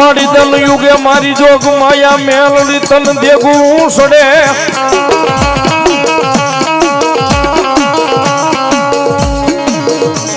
મારી દલ યુગે મારી જોગ માયા મેલડી તન દેગું સડે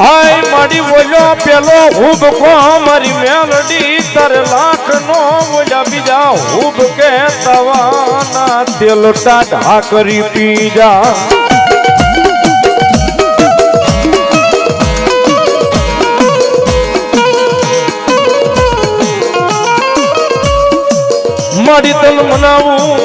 આય મારી બોલ્યો પેલો હુબ કો મારી મેલડી તર લાખ નો બોલ્યા બીજા હુબ કે તવાના તેલ ટાઢા કરી પી જા મારી તન મનાવું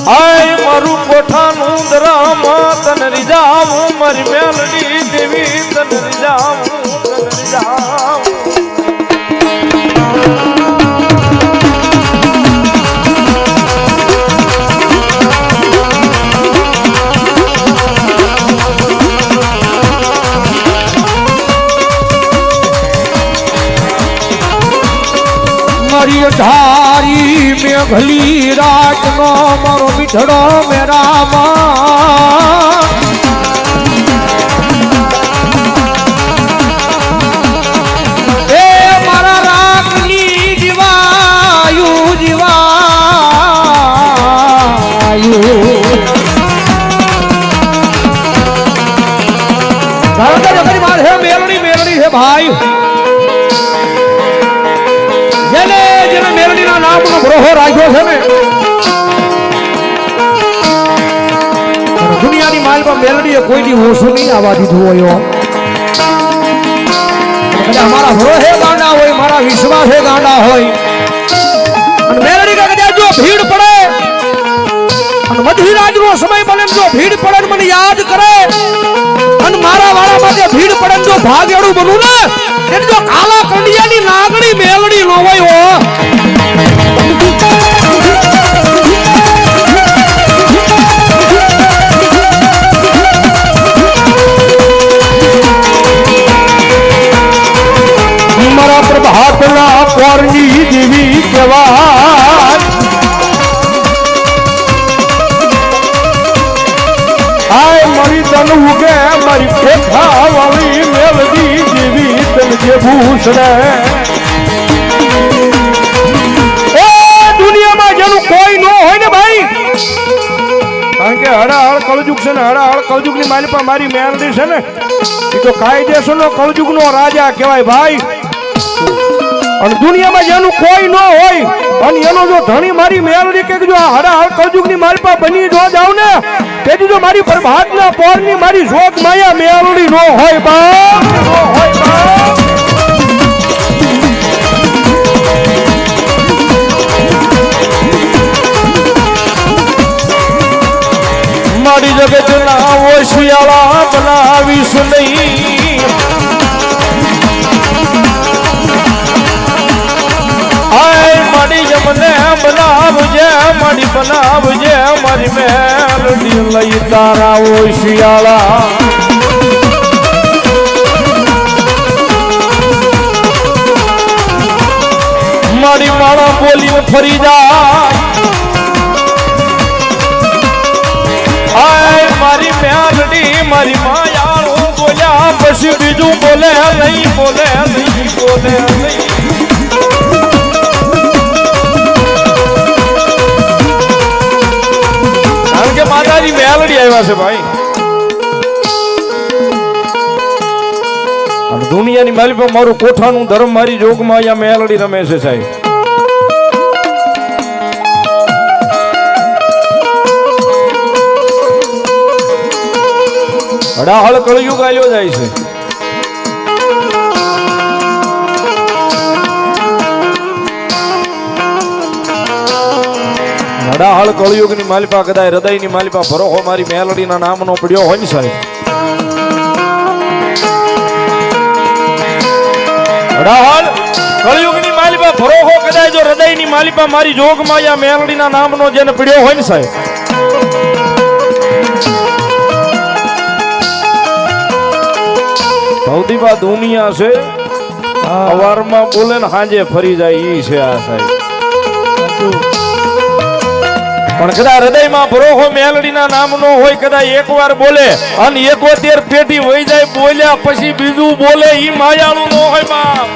આય મારું કોઠાનું દરામા તન રીજાવું મારી મેલડી દેવી તન રીજાવું તન રીજાવું ધારી મેઘલી રાત નો મારો મીઠડો મેરામાં એ મારા રાખની જીવાયુ જીવાયુ મેલડી મેલડી હે ભાઈ મેલડીના નામનો ગ્રહો રાખ્યો છે ને દુનિયાની માલમાં મેલડીએ કોઈની ઓછું નહીં આવવા દીધું હોય અમારા ભરોહે ગાંડા હોય મારા વિશ્વાસે ગાંડા હોય અને મેલડી કદાચ જો ભીડ પડે અને મધ્યરાજનો સમય બને જો ભીડ પડે મને યાદ કરે અને મારા વાળામાં જે ભીડ પડે જો ભાગેડું બનું ને એટલે જો કાલા કંડિયાની નાગણી મેલડી નો હોય મારા પ્રભાતના પોરની દેવી કહેવાય આય મારી તન ઉગે મારી પેઠા વાળી મેલડી દેવી તન જે ભૂષણે દુનિયામાં જેનું કોઈ ન હોય ને ભાઈ કારણ કે હડાહળ કળજુગ છે ને હડાહળ કળજુગ ની માલિપા મારી મેલડી છે ને એ તો કાયદેસર નો કળજુગ નો રાજા કહેવાય ભાઈ અને દુનિયામાં જેનું કોઈ ન હોય અને એનો જો ધણી મારી મેલડી કે જો હડાહળ કળજુગ ની માલિપા બની જો જાવ ને તેથી જો મારી પ્રભાતના પોરની મારી જોગ માયા મેલડી નો હોય બાપ નો હોય બાપ મારી જગતના ઓશિયાળા બનાવીશ નહીં આય મારી મને બનાવજે મારી બનાવજે મારી મેલડી લઈ તારા ઓશિયાળા મારી માળા બોલીને ફરી જાય આય મારી મેલડી મારી માયાળું બોલ્યા પછી બીજું બોલે નહીં બોલે નહીં બોલે નહીં કારણ કે માતાજી મેલડી આવ્યા છે ભાઈ અને દુનિયાની માલી પર મારું કોઠાનું ધર્મ મારી જોગમાં અહીંયા મેલડી રમે છે સાહેબ હડાહળ કળયુગ આલ્યો જાય છે હડાહળ કળયુગ ની માલિપા કદાચ હૃદય ની માલિપા ભરોહો મારી મેલડી ના નામ નો પડ્યો હોય ને સાહેબ હડાહળ કળયુગ ની માલિપા ભરોહો કદાચ જો હૃદય ની માલિપા મારી જોગ માયા મેલડી ના નામ નો જેને પડ્યો હોય ને સાહેબ સૌથી બા દુનિયા છે અવારમાં બોલે ને હાંજે ફરી જાય ઈ છે આ સાહેબ પણ કદાચ હૃદયમાં ભરોહો મેલડીના નામનો હોય, કદાચ એકવાર બોલે અને 71 પેઢી વહી જાય, બોલ્યા પછી બીજું બોલે, ઈ માયાળું ન હોય બાપ.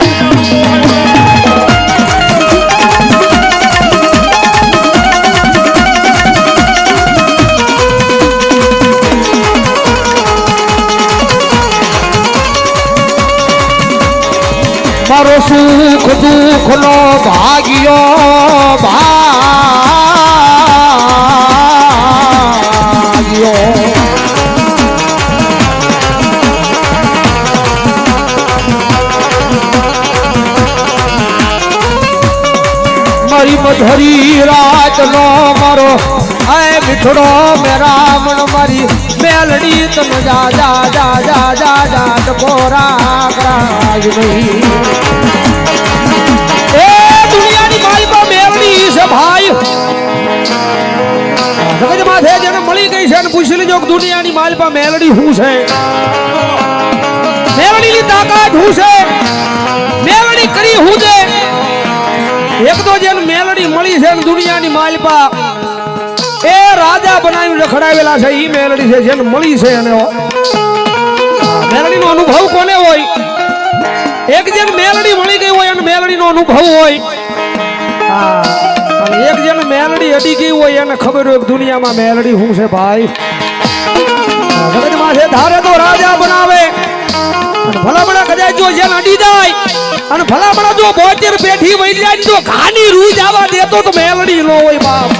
મારો સુખ દુઃખ નો ભાગ્યો ભાગ્યો મારી મધરી રાત નો મારો આય મીઠડો મે રામણ મારી મેલડી તન જા જા જા જા જા જા ટકોરા કરાય નહીં એ દુનિયાની માલપા મેલડી છે ભાઈ. જગત માથે જેને મળી ગઈ છે અને પૂછી લેજો કે દુનિયાની માલપા મેલડી શું છે, મેલડીની તાકાત શું છે, મેલડી કરી શું છે. એક તો જેને મેલડી મળી છે ને દુનિયાની માલપા એ રાજા બનાવી રખડાવેલા છે, ઈ મેલડી છે જેને મળી છે. અને મેલડીનો અનુભવ કોને હોય? એક જેને મેલડી મળી ગઈ હોય અને મેલડીનો અનુભવ હોય. અને એક જેને મેલડી અડી ગઈ હોય એને ખબર હોય કે દુનિયામાં મેલડી શું છે ભાઈ. જગતમાં છે ધારે તો રાજા બનાવે, ભલામણા કદાચ જો જેને અડી જાય અને ભલામણા જો 72 પેઠી વહી જાય તો ઘાની રૂજ આવવા દેતો તો મેલડી નો હોય બાપ.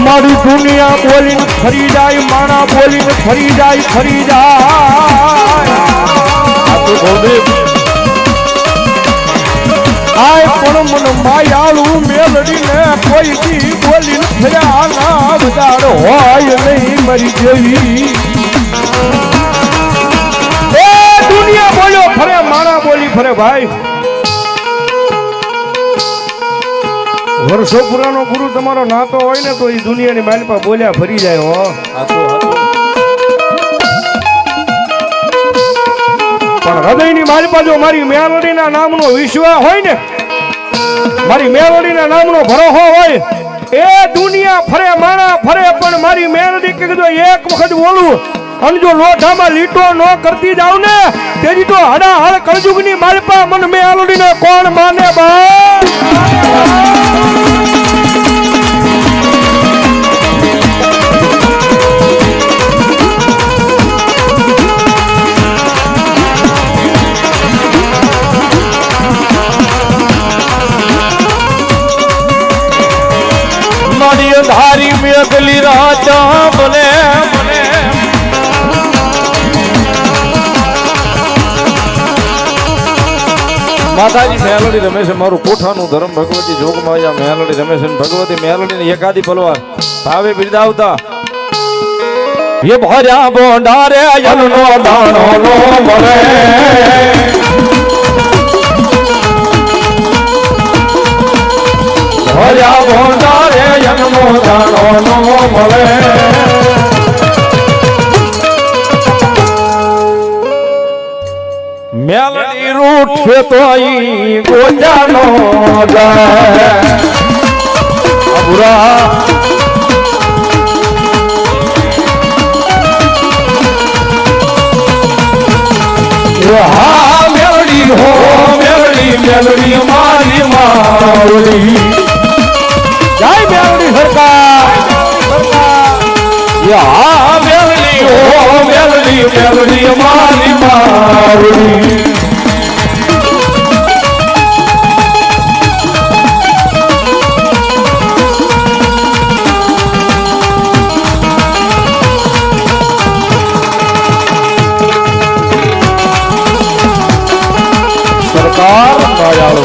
મારી દુનિયા બોલીને ફરી જાય, માણા બોલીને ફરી જાય, ફરી જાય. આય પણ મન માયાળું મેલડીને કોઈ દી બોલીને ફર્યા ના બજાર હોય નહીં મરી જેવી. એ દુનિયા બોલ્યો ફરે, માણા બોલી ફરે ભાઈ. વર્ષો પુરાનો ગુરુ તમારો નાતો હોય ને તો એ દુનિયાની માલપા બોલ્યા ફરી જાય. હો પણ હૃદયની માલપા જો મારી મેલડીના નામનો વિશ્વાસ હોય ને, મારી મેલડીના નામનો ભરોસો હોય, એ દુનિયા ફરે, માણા ફરે, પણ મારી મેલડી કે જો એક વખત બોલું અને જો લોઢામાં લીટો ન કરતી જાવ ને તેજી તો હડાહડ કળજુગની માલપા મન મેલડીને કોણ માને બા. ધારી મેઘલી રાજા બને મને માતાજી મેલડી રમે છે, મારું કોઠાનું ધર્મ ભગવતી જોગમાયા મેલડી રમે છે. ભગવતી મેલડી એકાદી પલવાર ભાવે બિરદાવતા એ ભર્યા બોંડારે જનનો દાણો નો મળે, ભર્યા બોંડારે જન્મો દાણો નો મળે. મેલડી રૂટ છે તો ઈ ગોજાનો જાય અબુરા. હા મેલડી હો મેલડી, મેલડી મારી માવડી. જય મેલડી સરકાર. હા મેલડી હો મેલડી, મેલડી મારી માવડી. સરકાર દયાળુ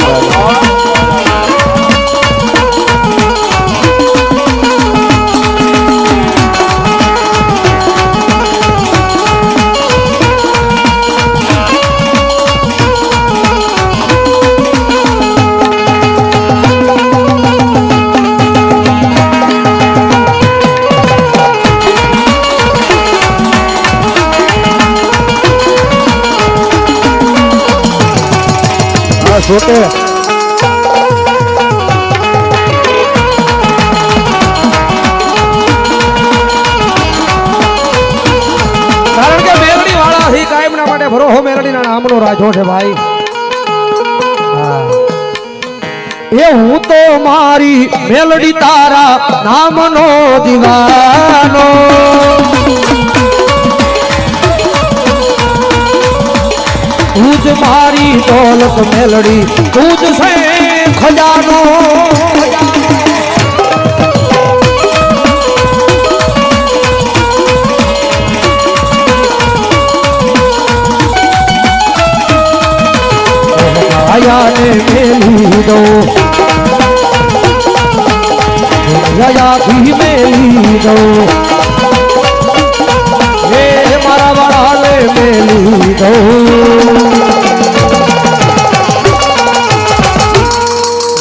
મારા સોતે કારણ કે મેલડી વાળા હી કાયમના માટે ભરોહો મેલડીના નામનો રાજો છે ભાઈ હા. એ હું તો મારી મેલડી તારા નામનો દીવાનો તું જ મારી દોલત મેલડી તું જ છે ખજાનો આયાને મેલી દો આયાથી મેલી દો હે મારા વાળાને મેલી દો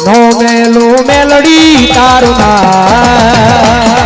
નો મેલો મેલડી તારું નામ